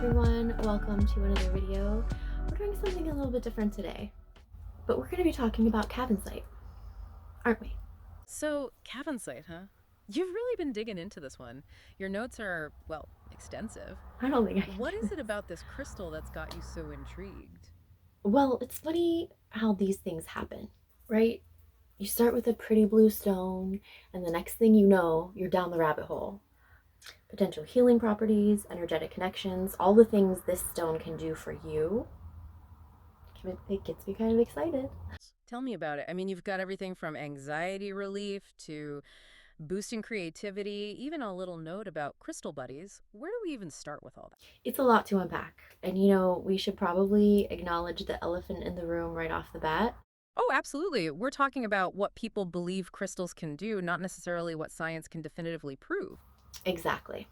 everyone, welcome to another video. We're doing something a little bit different today, but we're going to be talking about Cavansite, aren't we? So, Cavansite, huh? You've really been digging into this one. Your notes are, well, extensive. I don't think I can What do is this. it about this crystal that's got you so intrigued? Well, it's funny how these things happen, right? You start with a pretty blue stone, and the next thing you know, you're down the rabbit hole. Potential healing properties, energetic connections, all the things this stone can do for you. It gets me kind of excited. Tell me about it. I mean, you've got everything from anxiety relief to boosting creativity, even a little note about crystal buddies. Where do we even start with all that? It's a lot to unpack, and we should probably acknowledge the elephant in the room right off the bat. Oh, absolutely. We're talking about what people believe crystals can do, not necessarily what science can definitively prove. Exactly.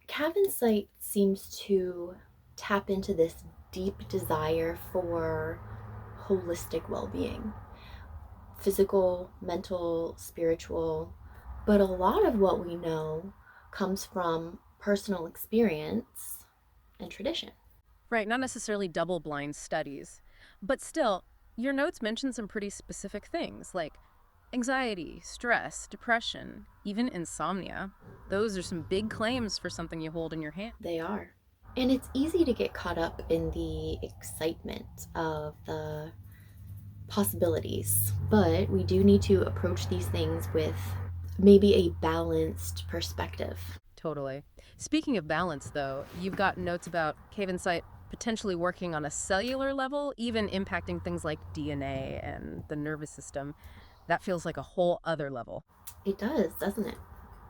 Cavansite seems to tap into this deep desire for holistic well being, physical, mental, spiritual. But a lot of what we know comes from personal experience and tradition. Right, not necessarily double-blind studies. But still, your notes mention some pretty specific things like anxiety, stress, depression, even insomnia. Those are some big claims for something you hold in your hand. They are. And it's easy to get caught up in the excitement of the possibilities, but we do need to approach these things with maybe a balanced perspective. Totally. Speaking of balance, though, you've got notes about cave Insight potentially working on a cellular level, even impacting things like DNA and the nervous system. That feels like a whole other level. It does, doesn't it?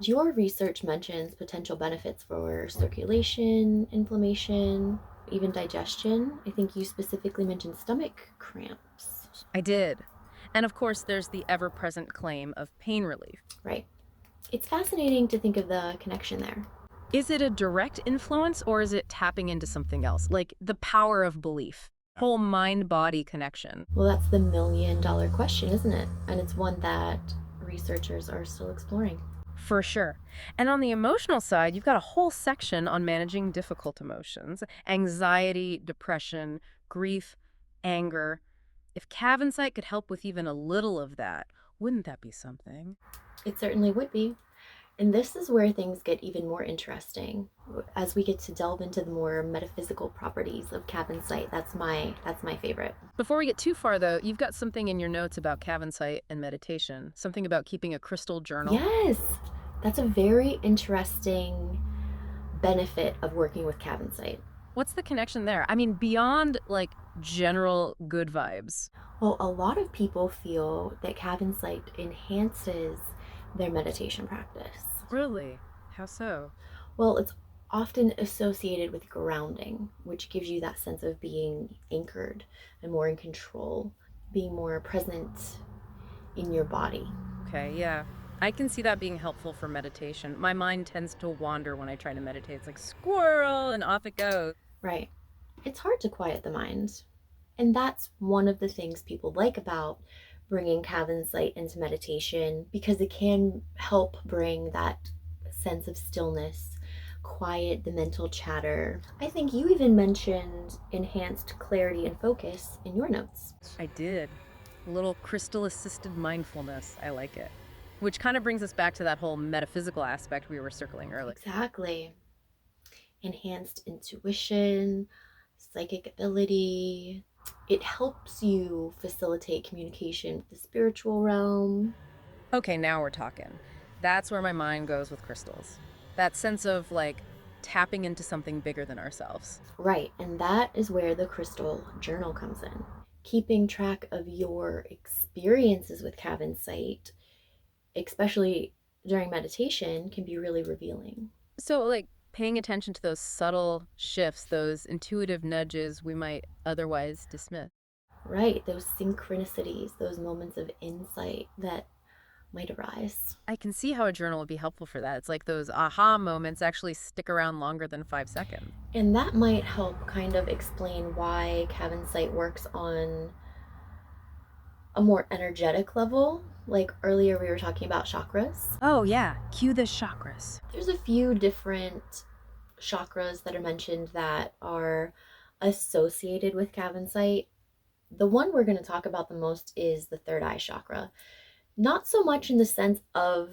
Your research mentions potential benefits for circulation, inflammation, even digestion. I think you specifically mentioned stomach cramps. I did. And of course, there's the ever present claim of pain relief. Right. It's fascinating to think of the connection there. Is it a direct influence or is it tapping into something else? Like the power of belief, whole mind body connection. Well, that's the $1 million question, isn't it? And it's one that researchers are still exploring. For sure. And on the emotional side, you've got a whole section on managing difficult emotions, anxiety, depression, grief, anger. If Cavansite could help with even a little of that, wouldn't that be something? It certainly would be. And this is where things get even more interesting as we get to delve into the more metaphysical properties of Cavansite. That's my favorite. Before we get too far, though, you've got something in your notes about Cavansite and meditation, something about keeping a crystal journal. Yes, that's a very interesting benefit of working with Cavansite. What's the connection there? I mean, beyond like general good vibes. Well, a lot of people feel that Cavansite enhances their meditation practice. Really? How so? Well, it's often associated with grounding, which gives you that sense of being anchored and more in control, being more present in your body. Okay, yeah. I can see that being helpful for meditation. My mind tends to wander when I try to meditate. It's like squirrel and off it goes. Right. It's hard to quiet the mind. And that's one of the things people like about bringing Cavansite into meditation because it can help bring that sense of stillness, quiet the mental chatter. I think you even mentioned enhanced clarity and focus in your notes. I did. A little crystal assisted mindfulness. I like it. Which kind of brings us back to that whole metaphysical aspect we were circling earlier. Exactly. Enhanced intuition, psychic ability. It helps you facilitate communication with the spiritual realm. Okay, now we're talking. That's where my mind goes with crystals. That sense of like tapping into something bigger than ourselves. Right, and that is where the crystal journal comes in. Keeping track of your experiences with Cavansite, especially during meditation, can be really revealing. So, like, paying attention to those subtle shifts, those intuitive nudges we might otherwise dismiss. Right, those synchronicities, those moments of insight that might arise. I can see how a journal would be helpful for that. It's like those aha moments actually stick around longer than 5 seconds. And that might help kind of explain why Cavansite works on a more energetic level. Like earlier, we were talking about chakras. Oh, yeah. Cue the chakras. There's a few different chakras that are mentioned that are associated with Cavansite. The one we're going to talk about the most is the third eye chakra. Not so much in the sense of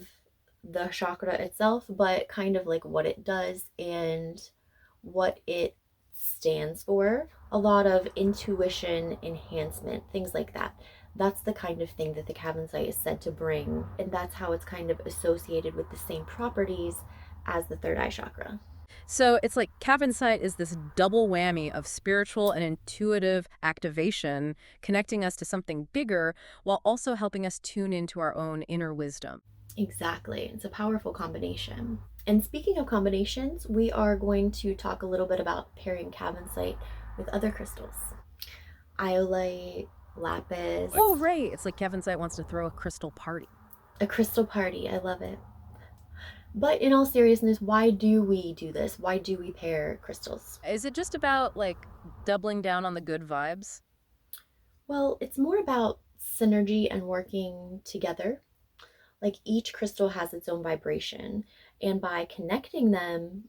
the chakra itself, but kind of like what it does and what it stands for. A lot of intuition enhancement, things like that. That's the kind of thing that the Cavansite is said to bring, and that's how it's kind of associated with the same properties as the third eye chakra. So it's like Cavansite is this double whammy of spiritual and intuitive activation, connecting us to something bigger while also helping us tune into our own inner wisdom. Exactly. It's a powerful combination. And speaking of combinations, we are going to talk a little bit about pairing Cavansite with other crystals. Iolite, lapis, Oh, right. It's like Cavansite wants to throw a crystal party. a crystal party. I love it. But in all seriousness, why do we do this? Why do we pair crystals? Is it just about like doubling down on the good vibes? Well, it's more about synergy and working together. Like each crystal has its own vibration, and by connecting them,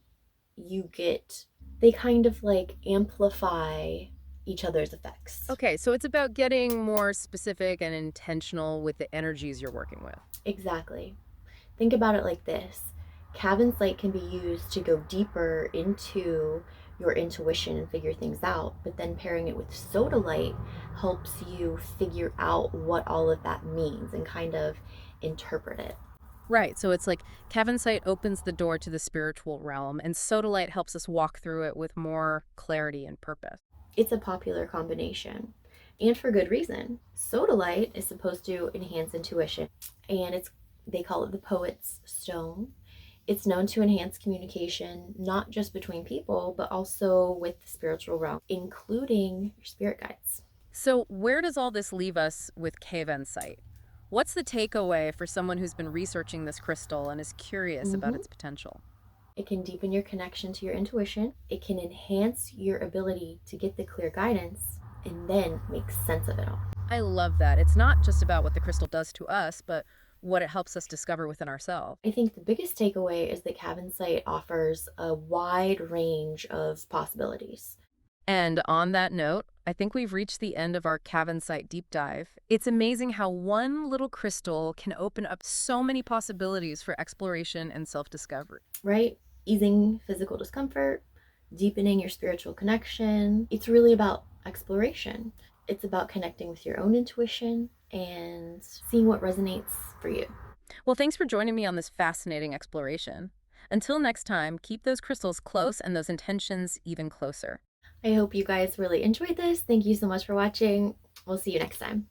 you get, they kind of like amplify each other's effects. Okay, so it's about getting more specific and intentional with the energies you're working with. Exactly. Think about it like this: Cavan's light can be used to go deeper into your intuition and figure things out, but then pairing it with soda light helps you figure out what all of that means and kind of interpret it. Right, so it's like Cavansite opens the door to the spiritual realm, and Sodalite helps us walk through it with more clarity and purpose. It's a popular combination, and for good reason. Soda light is supposed to enhance intuition, and it's, they call it the poet's stone. It's known to enhance communication, not just between people, but also with the spiritual realm, including your spirit guides. So, where does all this leave us with Cavansite? What's the takeaway for someone who's been researching this crystal and is curious about Mm-hmm. its potential? It can deepen your connection to your intuition. It can enhance your ability to get the clear guidance and then make sense of it all. I love that. It's not just about what the crystal does to us, but what it helps us discover within ourselves. I think the biggest takeaway is that Cavansite offers a wide range of possibilities. And on that note, I think we've reached the end of our Cavansite deep dive. It's amazing how one little crystal can open up so many possibilities for exploration and self discovery. Right? Easing physical discomfort, deepening your spiritual connection. It's really about exploration. It's about connecting with your own intuition and seeing what resonates for you. Well, thanks for joining me on this fascinating exploration. Until next time, keep those crystals close and those intentions even closer. I hope you guys really enjoyed this. Thank you so much for watching. We'll see you next time.